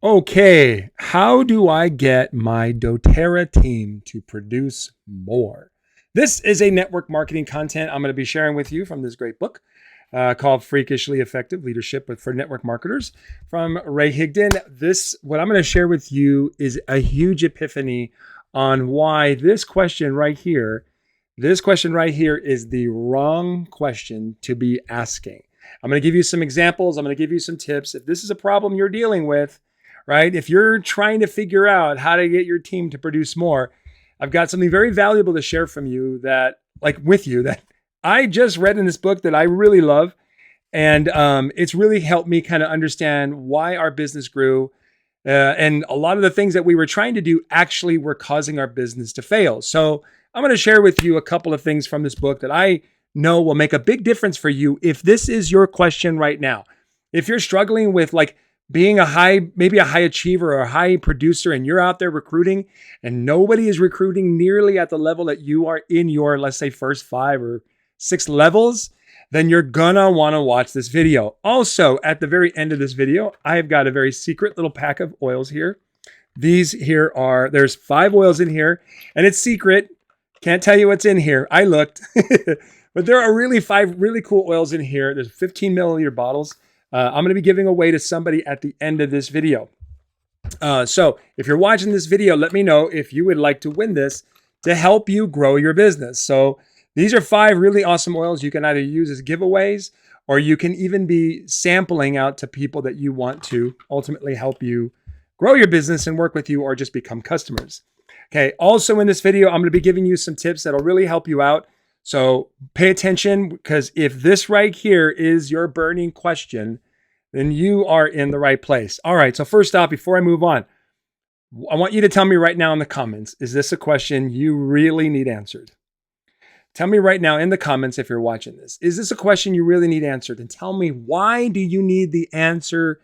Okay, how do I get my doTERRA team to produce more? This is a network marketing content I'm going to be sharing with you from this great book called Freakishly Effective Leadership for Network Marketers from Ray Higdon. What I'm going to share with you is a huge epiphany on why this question right here is the wrong question to be asking. I'm going to give you some examples. I'm going to give you some tips. If this is a problem you're dealing with, right? If you're trying to figure out how to get your team to produce more, I've got something very valuable to share with you that I just read in this book that I really love. And it's really helped me kind of understand why our business grew. And a lot of the things that we were trying to do actually were causing our business to fail. So I'm going to share with you a couple of things from this book that I know will make a big difference for you if this is your question right now. If you're struggling with being maybe a high achiever or a high producer, and you're out there recruiting and nobody is recruiting nearly at the level that you are in your, let's say, first 5 or 6 levels, then you're gonna wanna watch this video. Also, at the very end of this video, I have got a very secret little pack of oils here. There's 5 oils in here, and it's secret. Can't tell you what's in here. I looked, but there are really 5 really cool oils in here. There's 15 milliliter bottles. I'm going to be giving away to somebody at the end of this video. So if you're watching this video, let me know if you would like to win this to help you grow your business. So these are 5 really awesome oils you can either use as giveaways, or you can even be sampling out to people that you want to ultimately help you grow your business and work with you, or just become customers. Okay. Also in this video, I'm going to be giving you some tips that'll really help you out. So pay attention, because if this right here is your burning question, then you are in the right place. All right. So first off, before I move on, I want you to tell me right now in the comments, is this a question you really need answered? Tell me right now in the comments if you're watching this. Is this a question you really need answered? And tell me, why do you need the answer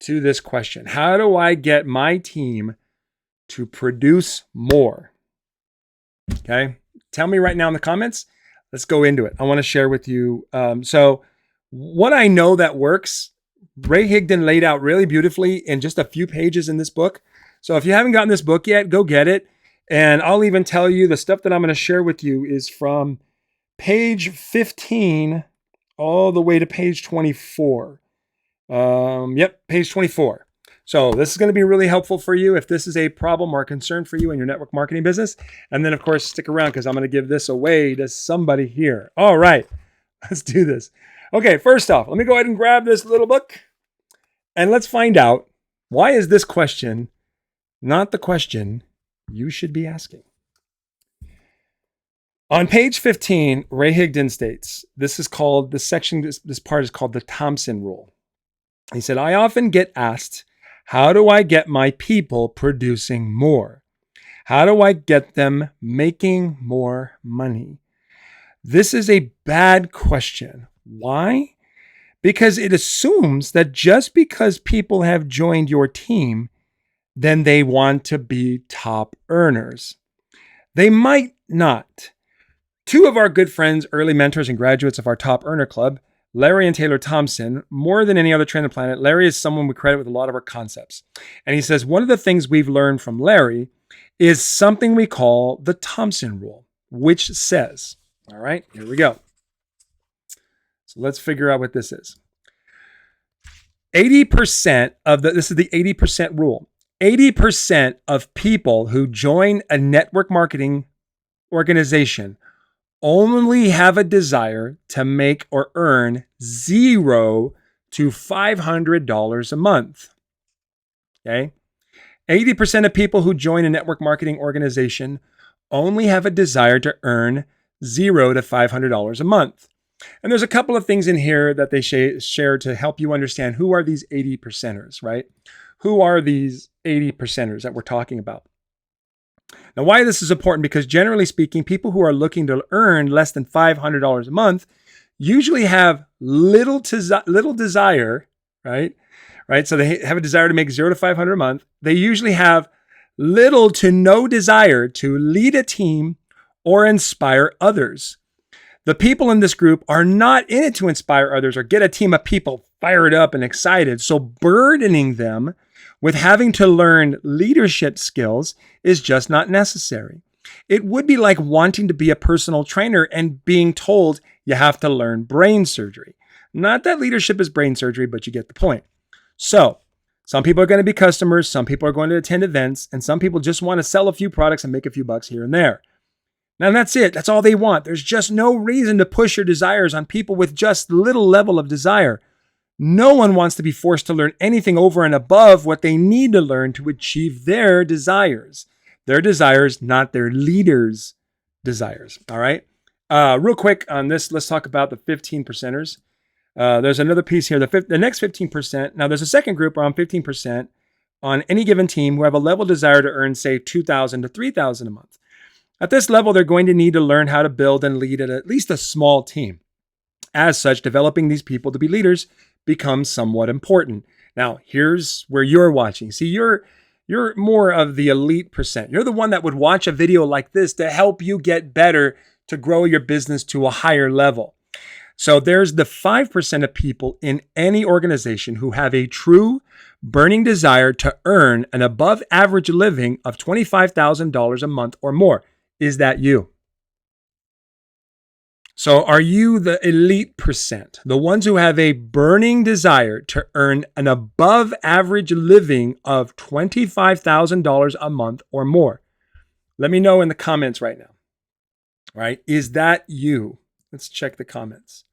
to this question? How do I get my team to produce more? Okay. Tell me right now in the comments. Let's go into it. I want to share with you. So what I know that works, Ray Higdon laid out really beautifully in just a few pages in this book. So if you haven't gotten this book yet, go get it. And I'll even tell you the stuff that I'm going to share with you is from page 15 all the way to page 24. Page 24. So this is going to be really helpful for you if this is a problem or a concern for you in your network marketing business. And then, of course, stick around, because I'm going to give this away to somebody here. All right, let's do this. Okay, first off, let me go ahead and grab this little book, and let's find out, why is this question not the question you should be asking? On page 15, Ray Higdon states, this part is called the Thompson rule. He said, I often get asked, how do I get my people producing more? How do I get them making more money? This is a bad question. Why? Because it assumes that just because people have joined your team, then they want to be top earners. They might not. 2 of our good friends, early mentors and graduates of our Top Earner Club, Larry and Taylor Thompson, more than any other trainer on the planet, Larry is someone we credit with a lot of our concepts. And he says, one of the things we've learned from Larry is something we call the Thompson rule, which says, all right, here we go. So let's figure out what this is. 80% this is the 80% rule. 80% of people who join a network marketing organization only have a desire to make or earn $0 to $500 a month. Okay? 80% of people who join a network marketing organization only have a desire to earn $0 to $500 a month. And there's a couple of things in here that they share to help you understand who are these 80%ers, right? Who are these 80%ers that we're talking about? Now, why this is important, because generally speaking, people who are looking to earn less than $500 a month usually have little desire, right? So they have a desire to make $0 to $500 a month. They usually have little to no desire to lead a team or inspire others. The people in this group are not in it to inspire others or get a team of people fired up and excited. So burdening them with having to learn leadership skills is just not necessary. It would be like wanting to be a personal trainer and being told you have to learn brain surgery. Not that leadership is brain surgery, but you get the point. So, some people are going to be customers, some people are going to attend events, and some people just want to sell a few products and make a few bucks here and there. Now that's it. That's all they want. There's just no reason to push your desires on people with just little level of desire. No one wants to be forced to learn anything over and above what they need to learn to achieve their desires. Their desires, not their leaders' desires. All right. Real quick on this, let's talk about the 15 percenters. There's another piece here. The next 15%. Now there's a second group around 15% on any given team who have a level desire to earn, say, $2,000 to $3,000 a month. At this level, they're going to need to learn how to build and lead at least a small team. As such, developing these people to be leaders becomes somewhat important. Now, here's where you're watching. See, you're more of the elite percent. You're the one that would watch a video like this to help you get better, to grow your business to a higher level. So there's the 5% of people in any organization who have a true burning desire to earn an above average living of $25,000 a month or more. Is that you? So are you the elite percent, the ones who have a burning desire to earn an above average living of $25,000 a month or more? Let me know in the comments right now. All right? Is that you? Let's check the comments.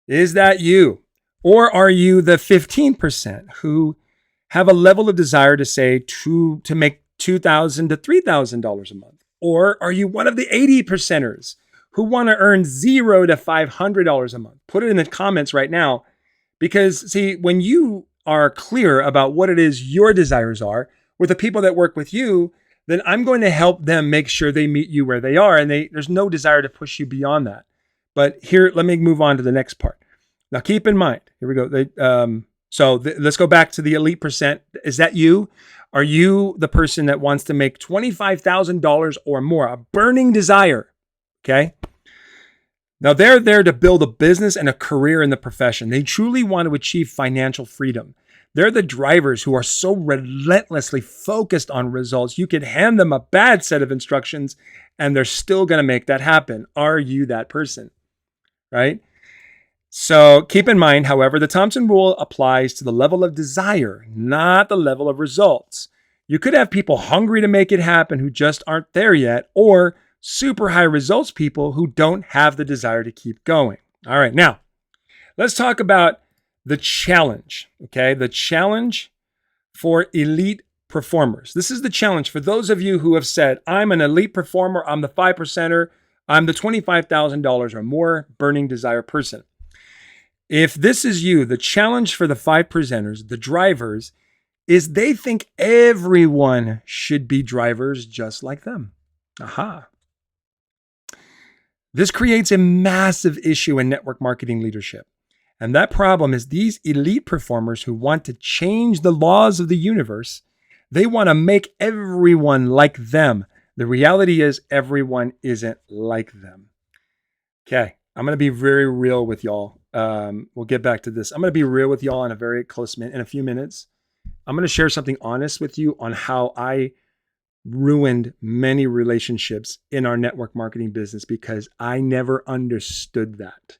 Is that you? Or are you the 15% who have a level of desire to say to make $2,000 to $3,000 a month? Or are you one of the 80%ers who want to earn $0 to $500 a month? Put it in the comments right now, because see, when you are clear about what it is your desires are with the people that work with you, then I'm going to help them make sure they meet you where they are, and there's no desire to push you beyond that. But here, let me move on to the next part. Now, keep in mind, here we go. Let's go back to the elite percent. Is that you? Are you the person that wants to make $25,000 or more? A burning desire, okay? Now, they're there to build a business and a career in the profession. They truly want to achieve financial freedom. They're the drivers who are so relentlessly focused on results. You could hand them a bad set of instructions and they're still going to make that happen. Are you that person? Right? So keep in mind, however, the Thompson rule applies to the level of desire, not the level of results. You could have people hungry to make it happen who just aren't there yet, or super high results people who don't have the desire to keep going. All right, now let's talk about the challenge, okay? The challenge for elite performers. This is the challenge for those of you who have said, I'm an elite performer, I'm the 5%er, I'm the $25,000 or more burning desire person. If this is you, the challenge for the 5 presenters, the drivers, is they think everyone should be drivers just like them. Aha. This creates a massive issue in network marketing leadership. And that problem is these elite performers who want to change the laws of the universe, they want to make everyone like them. The reality is everyone isn't like them. Okay, I'm going to be very real with y'all. We'll get back to this. I'm going to be real with y'all in a few minutes. I'm going to share something honest with you on how I ruined many relationships in our network marketing business because I never understood that,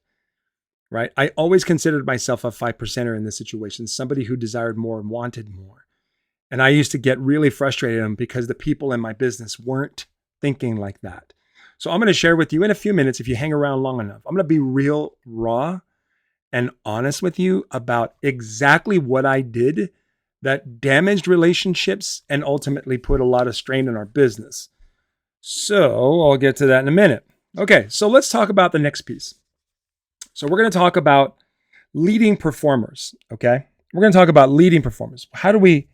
right? I always considered myself a 5%er in this situation, somebody who desired more and wanted more. And I used to get really frustrated because the people in my business weren't thinking like that. So I'm going to share with you in a few minutes, if you hang around long enough, I'm going to be real raw and honest with you about exactly what I did that damaged relationships and ultimately put a lot of strain on our business. So I'll get to that in a minute. Okay, so let's talk about the next piece. So we're going to talk about leading performers, okay? We're going to talk about leading performers. How do we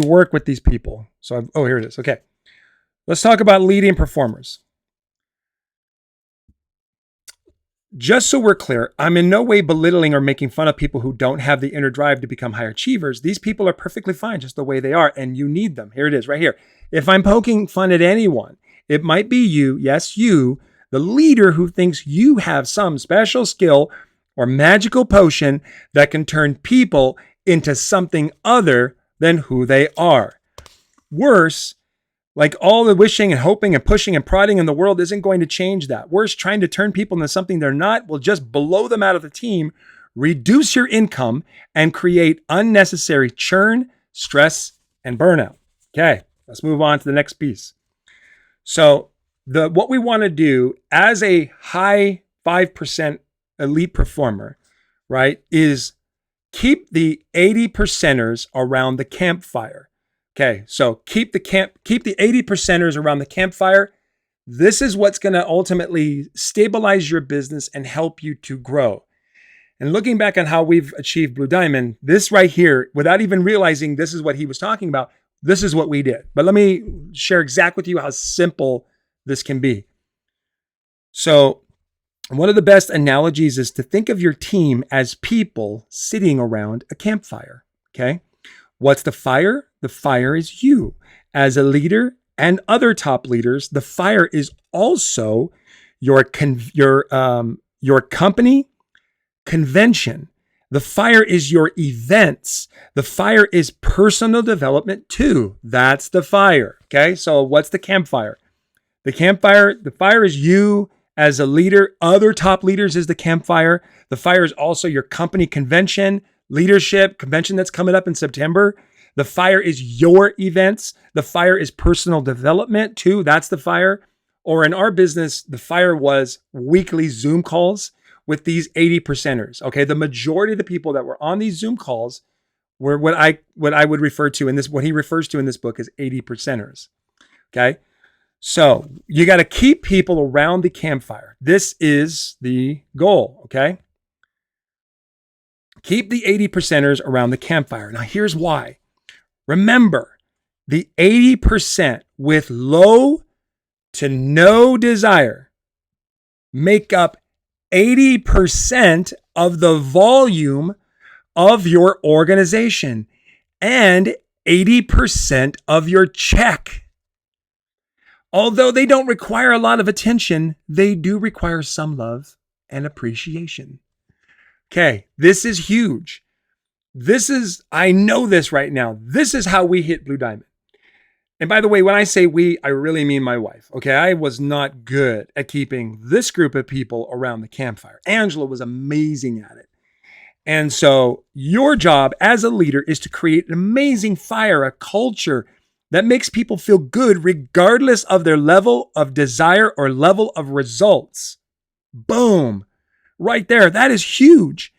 work with these people? So here it is. Okay. Let's talk about leading performers. Just so we're clear, I'm in no way belittling or making fun of people who don't have the inner drive to become high achievers. These people are perfectly fine just the way they are, and you need them. Here it is right here. If I'm poking fun at anyone, it might be you, yes, you, the leader who thinks you have some special skill or magical potion that can turn people into something other than who they are. Worse, like all the wishing and hoping and pushing and prodding in the world isn't going to change that. Worse, trying to turn people into something they're not will just blow them out of the team, reduce your income, and create unnecessary churn, stress, and burnout. Okay, let's move on to the next piece. So what we want to do as a high 5% elite performer, right, is keep the 80%ers around the campfire. Okay, so keep the 80%ers around the campfire. This is what's going to ultimately stabilize your business and help you to grow. And looking back on how we've achieved Blue Diamond, this right here, without even realizing this is what he was talking about, this is what we did. But let me share exactly with you how simple this can be. So one of the best analogies is to think of your team as people sitting around a campfire. Okay. What's the fire? The fire is you. As a leader and other top leaders, the fire is also your company convention. The fire is your events. The fire is personal development too. That's the fire. Okay. So what's the campfire? The fire is you as a leader. Other top leaders is the campfire. The fire is also your company convention, leadership convention that's coming up in September. The fire is your events. The fire is personal development too. That's the fire. Or in our business, the fire was weekly Zoom calls with these 80%ers. Okay. The majority of the people that were on these Zoom calls were what I would refer to in this, what he refers to in this book as 80%ers. Okay. So you got to keep people around the campfire. This is the goal. Okay. Keep the 80%ers around the campfire. Now here's why. Remember, the 80% with low to no desire make up 80% of the volume of your organization and 80% of your check. Although they don't require a lot of attention, they do require some love and appreciation. Okay, this is huge. I know this right now. This is how we hit Blue Diamond. And by the way, when I say we, I really mean my wife. Okay, I was not good at keeping this group of people around the campfire. Angela was amazing at it. And so your job as a leader is to create an amazing fire, a culture that makes people feel good regardless of their level of desire or level of results. Boom. Right there. That is huge.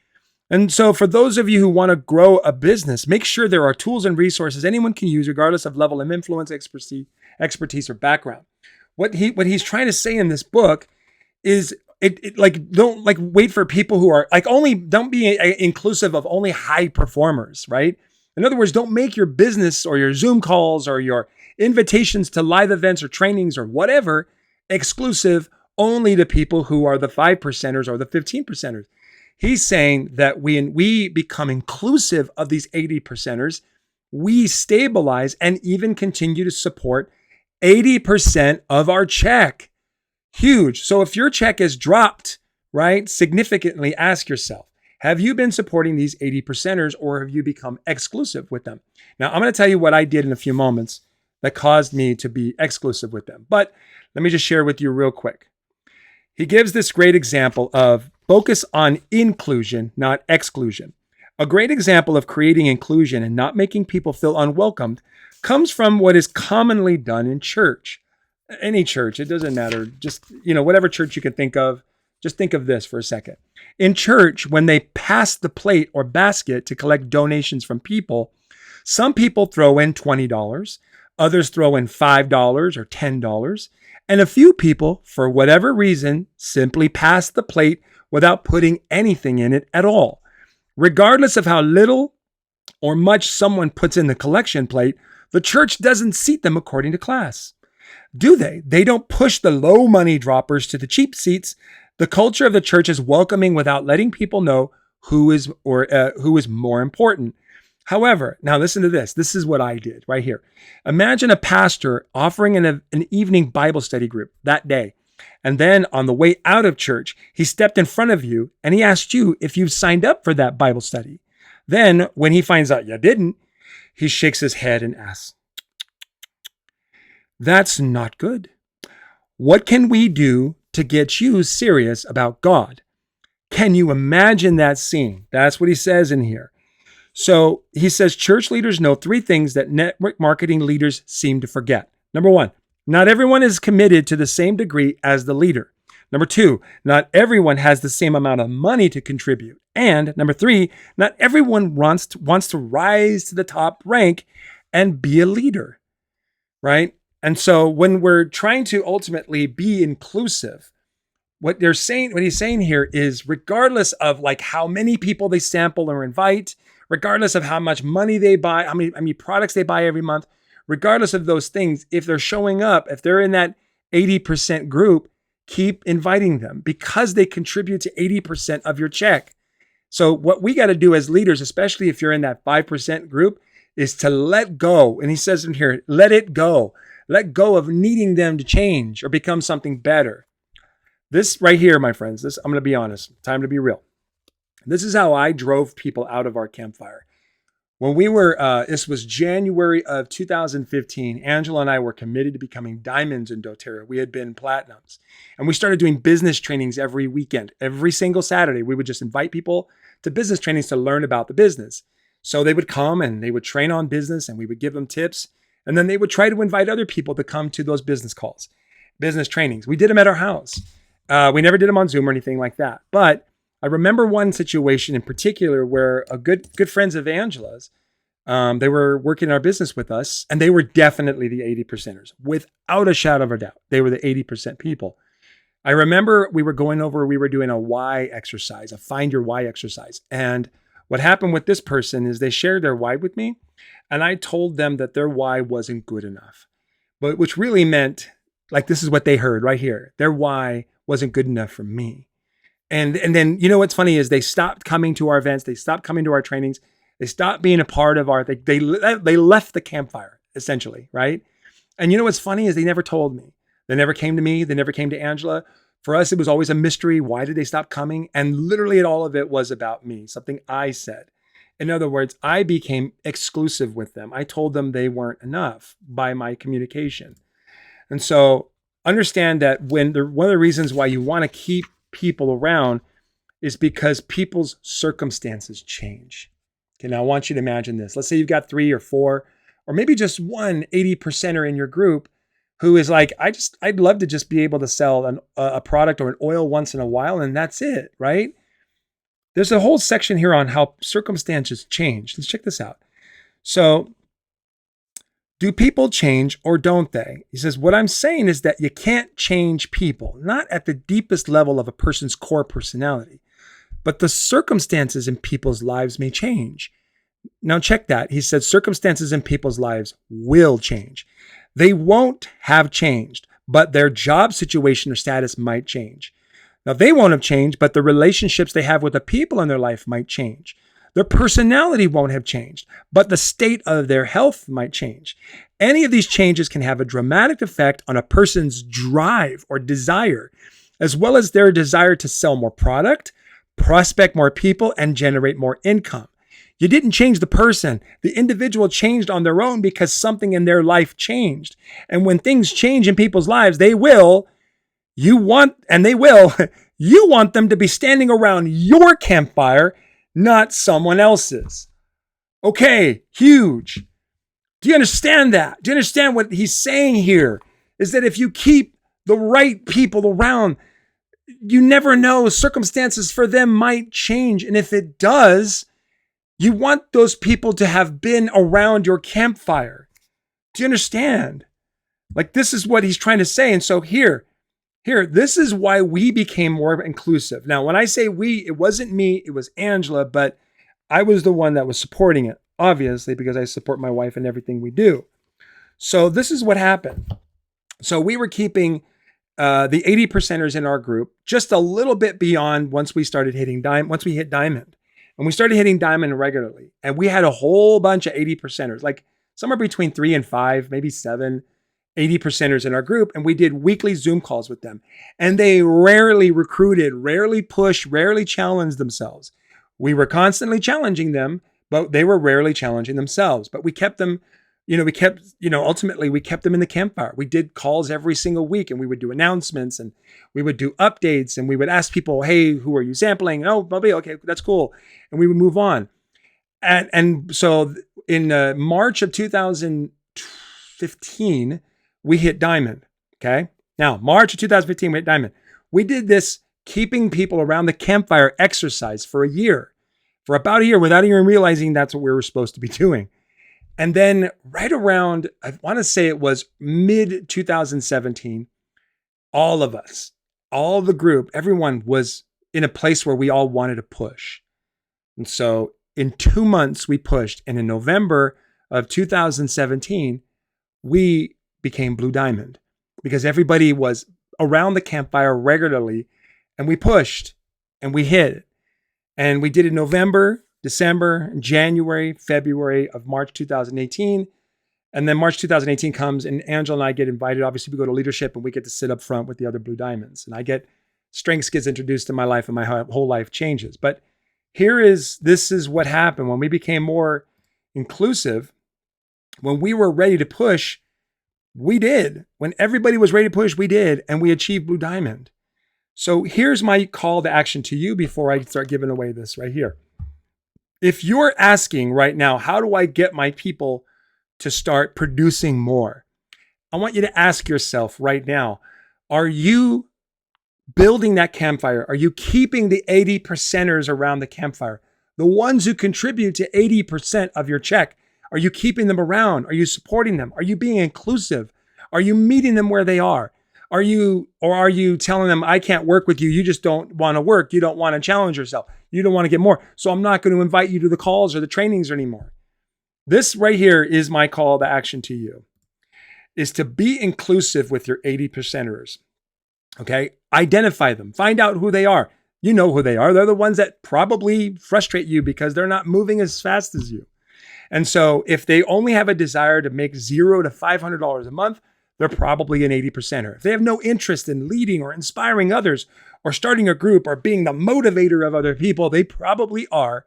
And so for those of you who want to grow a business, make sure there are tools and resources anyone can use regardless of level of influence, expertise or background. What he's trying to say in this book is don't wait for people who are don't be inclusive of only high performers, right? In other words, don't make your business or your Zoom calls or your invitations to live events or trainings or whatever exclusive only to people who are the 5%ers or the 15%ers. He's saying that when we become inclusive of these 80%ers, we stabilize and even continue to support 80% of our check. Huge. So if your check is dropped, right, significantly, ask yourself, have you been supporting these 80%ers or have you become exclusive with them? Now, I'm going to tell you what I did in a few moments that caused me to be exclusive with them. But let me just share with you real quick. He gives this great example of focus on inclusion, not exclusion. A great example of creating inclusion and not making people feel unwelcomed comes from what is commonly done in church. Any church, it doesn't matter. Just, whatever church you can think of, just think of this for a second. In church, when they pass the plate or basket to collect donations from people, some people throw in $20, others throw in $5 or $10, and a few people, for whatever reason, simply pass the plate without putting anything in it at all. Regardless of how little or much someone puts in the collection plate, the church doesn't seat them according to class. Do they? They don't push the low money droppers to the cheap seats. The culture of the church is welcoming without letting people know who is more important. However, now listen to this. This is what I did right here. Imagine a pastor offering an evening Bible study group that day. And then on the way out of church, he stepped in front of you and he asked you if you signed up for that Bible study. Then when he finds out you didn't, He shakes his head and asks, "That's not good. What can we do to get you serious about God?" Can you imagine that scene? That's what he says in here. So he says church leaders know three things that network marketing leaders seem to forget. Number one, not everyone is committed to the same degree as the leader. Number two, not everyone has the same amount of money to contribute. And number three, not everyone wants to rise to the top rank and be a leader, right? And so when we're trying to ultimately be inclusive, what he's saying here is regardless of like how many people they sample or invite, regardless of how much money they buy, how many products they buy every month, regardless of those things, if they're showing up, if they're in that 80% group, keep inviting them because they contribute to 80% of your check. So what we got to do as leaders, especially if you're in that 5% group, is to let go. And he says in here, let it go. Let go of needing them to change or become something better. This right here, my friends, I'm going to be honest. Time to be real. This is how I drove people out of our campfire. When we were, this was January of 2015, Angela and I were committed to becoming diamonds in dōTERRA. We had been platinums. And we started doing business trainings every weekend. Every single Saturday, we would just invite people to business trainings to learn about the business. So they would come and they would train on business and we would give them tips. And then they would try to invite other people to come to those business calls, business trainings. We did them at our house. We never did them on Zoom or anything like that. But I remember one situation in particular where a good friends of Angela's, they were working in our business with us, and they were definitely the 80%ers, without a shadow of a doubt. They were the 80% people. I remember we were doing a why exercise, a find your why exercise. And what happened with this person is they shared their why with me, and I told them that their why wasn't good enough, but which really meant, like, this is what they heard right here. Their why wasn't good enough for me. And then, you know, what's funny is they stopped coming to our events. They stopped coming to our trainings. They stopped being a part of they left the campfire, essentially, right? And you know what's funny is they never told me. They never came to me. They never came to Angela. For us, it was always a mystery. Why did they stop coming? And literally all of it was about me, something I said. In other words, I became exclusive with them. I told them they weren't enough by my communication. And so understand that one of the reasons why you want to keep people around is because people's circumstances change. Okay, now I want you to imagine this. Let's say you've got 3 or 4, or maybe just one 80%er in your group who is like, I'd love to just be able to sell a product or an oil once in a while, and that's it, right? There's a whole section here on how circumstances change. Let's check this out. So, do people change or don't they? He says, what I'm saying is that you can't change people, not at the deepest level of a person's core personality, but the circumstances in people's lives may change. Now check that. He said circumstances in people's lives will change. They won't have changed, but their job situation or status might change. Now they won't have changed, but the relationships they have with the people in their life might change. Their personality won't have changed, but the state of their health might change. Any of these changes can have a dramatic effect on a person's drive or desire, as well as their desire to sell more product, prospect more people, and generate more income. You didn't change the person. The individual changed on their own because something in their life changed. And when things change in people's lives, you want them to be standing around your campfire, not someone else's. Okay, huge. Do you understand that? Do you understand what he's saying here? Is that if you keep the right people around, you never know, circumstances for them might change. And if it does, you want those people to have been around your campfire. Do you understand? Like, this is what he's trying to say. And so here, this is why we became more inclusive. Now, when I say we, it wasn't me, it was Angela, but I was the one that was supporting it, obviously, because I support my wife in everything we do. So this is what happened. So we were keeping the 80%ers in our group just a little bit beyond once we hit diamond. And we started hitting diamond regularly. And we had a whole bunch of 80%ers, like somewhere between 3 and 5, maybe 7 80%ers in our group. And we did weekly Zoom calls with them. And they rarely recruited, rarely pushed, rarely challenged themselves. We were constantly challenging them, but they were rarely challenging themselves. But we kept them, ultimately we kept them in the campfire. We did calls every single week, and we would do announcements, and we would do updates, and we would ask people, hey, who are you sampling? Oh, Bobby, okay, that's cool. And we would move on. And so in March of 2015, we hit diamond. Okay. Now, March of 2015, we hit diamond. We did this keeping people around the campfire exercise for a year, for about a year, without even realizing that's what we were supposed to be doing. And then right around, I want to say it was mid 2017, all of us, all the group, everyone was in a place where we all wanted to push. And so in 2 months, we pushed. And in November of 2017, we became Blue Diamond because everybody was around the campfire regularly, and we pushed and we hit it. And we did it in November, December, January, February of March 2018. And then March 2018 comes, and Angela and I get invited. Obviously, we go to leadership, and we get to sit up front with the other Blue Diamonds. And strengths gets introduced in my life, and my whole life changes. But this is what happened when we became more inclusive. When we were ready to push, we did. When everybody was ready to push, we did. And we achieved Blue Diamond. So here's my call to action to you before I start giving away this right here. If you're asking right now, how do I get my people to start producing more? I want you to ask yourself right now, are you building that campfire? Are you keeping the 80%ers around the campfire? The ones who contribute to 80% of your check. Are you keeping them around? Are you supporting them? Are you being inclusive? Are you meeting them where they are? Are you telling them, I can't work with you. You just don't want to work. You don't want to challenge yourself. You don't want to get more. So I'm not going to invite you to the calls or the trainings anymore. This right here is my call to action to you, is to be inclusive with your 80%ers. Okay. Identify them. Find out who they are. You know who they are. They're the ones that probably frustrate you because they're not moving as fast as you. And so if they only have a desire to make $0 to $500 a month, they're probably an 80%er. If they have no interest in leading or inspiring others or starting a group or being the motivator of other people, they probably are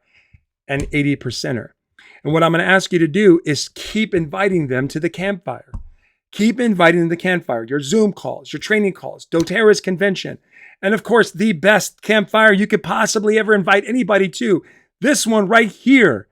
an 80%er. And what I'm going to ask you to do is keep inviting them to the campfire. Keep inviting them to the campfire, your Zoom calls, your training calls, dōTERRA's convention. And of course, the best campfire you could possibly ever invite anybody to. This one right here.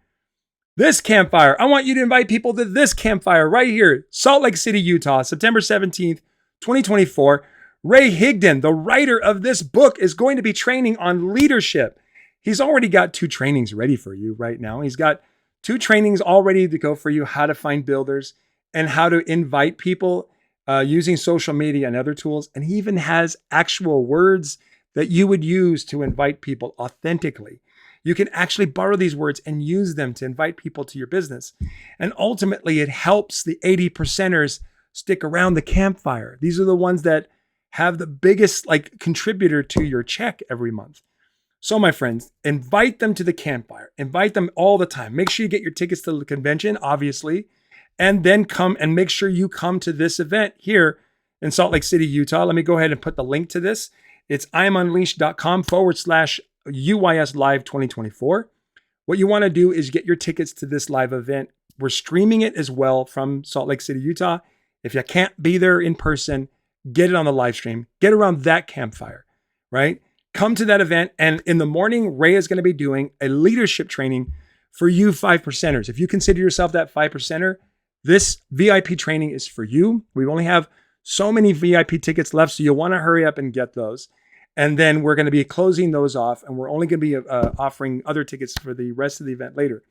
This campfire. I want you to invite people to this campfire right here. Salt Lake City, Utah, September 17th, 2024. Ray Higdon, the writer of this book, is going to be training on leadership. He's already got 2 trainings ready for you right now. He's got 2 trainings all ready to go for you, how to find builders and how to invite people using social media and other tools. And he even has actual words that you would use to invite people authentically. You can actually borrow these words and use them to invite people to your business. And ultimately, it helps the 80%ers stick around the campfire. These are the ones that have the biggest contributor to your check every month. So my friends, invite them to the campfire. Invite them all the time. Make sure you get your tickets to the convention, obviously, and then come and make sure you come to this event here in Salt Lake City, Utah. Let me go ahead and put the link to this. It's imunleashed.com/UYS Live 2024. What you want to do is get your tickets to this live event. We're streaming it as well from Salt Lake City, Utah. If you can't be there in person, get it on the live stream. Get around that campfire, right? Come to that event. And in the morning, Ray is going to be doing a leadership training for you 5%ers. If you consider yourself that 5%er, this VIP training is for you. We only have so many VIP tickets left, so you'll want to hurry up and get those. And then we're going to be closing those off, and we're only going to be offering other tickets for the rest of the event later.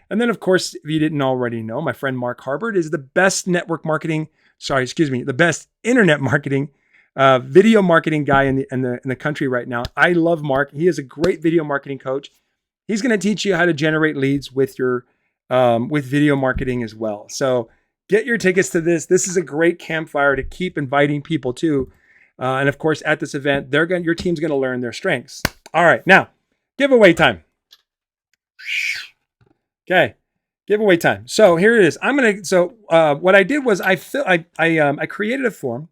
And then, of course, if you didn't already know, my friend Mark Harbert is the best the best internet marketing, video marketing guy in the country right now. I love Mark. He is a great video marketing coach. He's going to teach you how to generate leads with your with video marketing as well. So get your tickets to this. This is a great campfire to keep inviting people to. And of course, at this event, your team's going to learn their strengths. All right, now giveaway time. Okay, giveaway time. So here it is. What I did was I created a form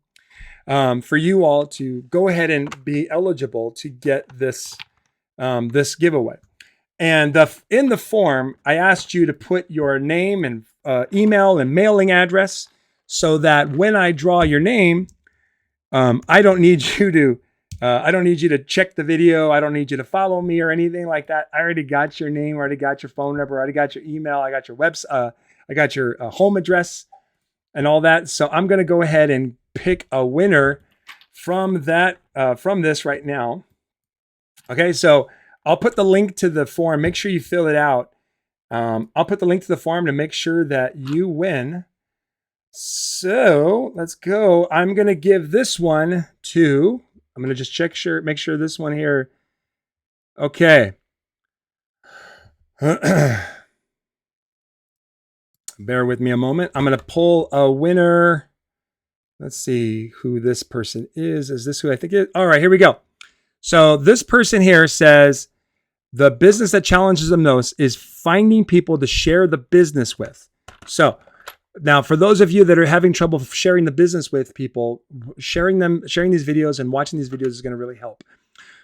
for you all to go ahead and be eligible to get this this giveaway. And in the form, I asked you to put your name and email and mailing address so that when I draw your name, I don't need you to check the video. I don't need you to follow me or anything like that. I already got your name. I already got your phone number. I already got your email. I got your website. I got your home address and all that. So I'm going to go ahead and pick a winner from that, from this right now. Okay. So I'll put the link to the form. Make sure you fill it out. I'll put the link to the form to make sure that you win. So let's go. I'm going to give this one to, I'm going to just make sure this one here. Okay. Bear with me a moment. I'm going to pull a winner. Let's see who this person is. Is this who I think it is? All right, here we go. So this person here says, the business that challenges them most is finding people to share the business with. So now for those of you that are having trouble sharing the business with people, sharing these videos and watching these videos is going to really help.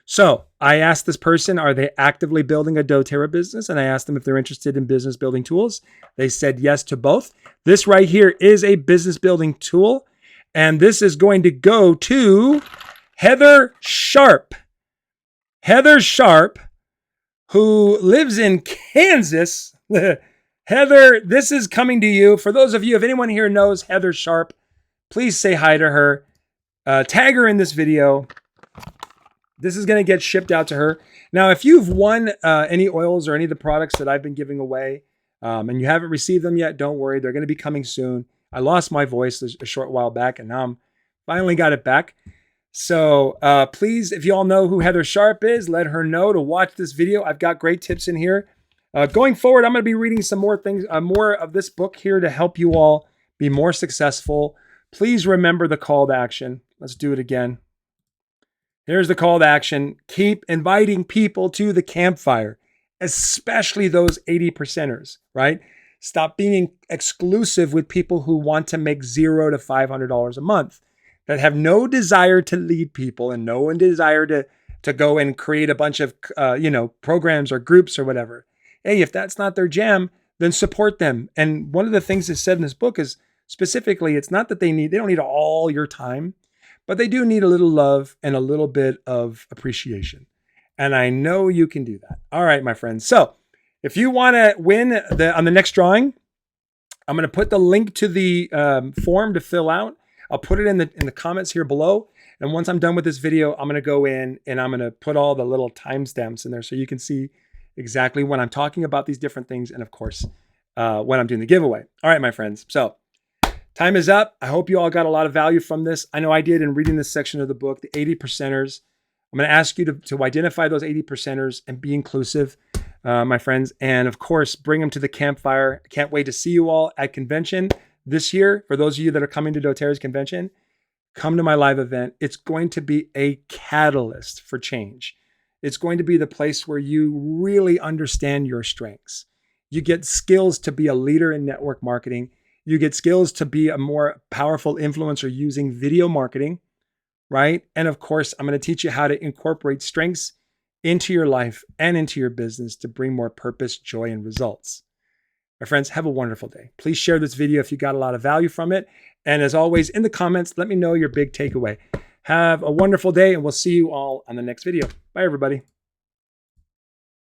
So I asked this person, are they actively building a doTERRA business? And I asked them if they're interested in business building tools. They said yes to both. This right here is a business building tool. And this is going to go to Heather Sharp. Heather Sharp, who lives in Kansas. Heather, this is coming to you. For those of you, if anyone here knows Heather Sharp, please say hi to her. Tag her in this video. This is going to get shipped out to her. Now, if you've won any oils or any of the products that I've been giving away and you haven't received them yet, don't worry. They're going to be coming soon. I lost my voice a short while back, and now I'm finally got it back. So please, if you all know who Heather Sharp is, let her know to watch this video. I've got great tips in here. Going forward, I'm going to be reading some more things, more of this book here to help you all be more successful. Please remember the call to action. Let's do it again. Here's the call to action. Keep inviting people to the campfire, especially those 80%ers, right? Stop being exclusive with people who want to make $0 to $500 a month, that have no desire to lead people and no desire to go and create a bunch of, programs or groups or whatever. Hey, if that's not their jam, then support them. And one of the things that's said in this book is specifically, it's not that they don't need all your time, but they do need a little love and a little bit of appreciation. And I know you can do that. All right, my friends. So if you want to win on the next drawing, I'm going to put the link to the form to fill out. I'll put it in the comments here below. And once I'm done with this video, I'm going to go in and I'm going to put all the little timestamps in there so you can see exactly when I'm talking about these different things. And of course, when I'm doing the giveaway. All right, my friends. So time is up. I hope you all got a lot of value from this. I know I did in reading this section of the book, the 80%ers. I'm going to ask you to identify those 80%ers and be inclusive, my friends. And of course, bring them to the campfire. I can't wait to see you all at convention this year. For those of you that are coming to doTERRA's convention, come to my live event. It's going to be a catalyst for change. It's going to be the place where you really understand your strengths. You get skills to be a leader in network marketing. You get skills to be a more powerful influencer using video marketing, right? And of course, I'm going to teach you how to incorporate strengths into your life and into your business to bring more purpose, joy, and results. My friends, have a wonderful day. Please share this video if you got a lot of value from it. And as always, in the comments, let me know your big takeaway. Have a wonderful day, and we'll see you all on the next video. Bye, everybody.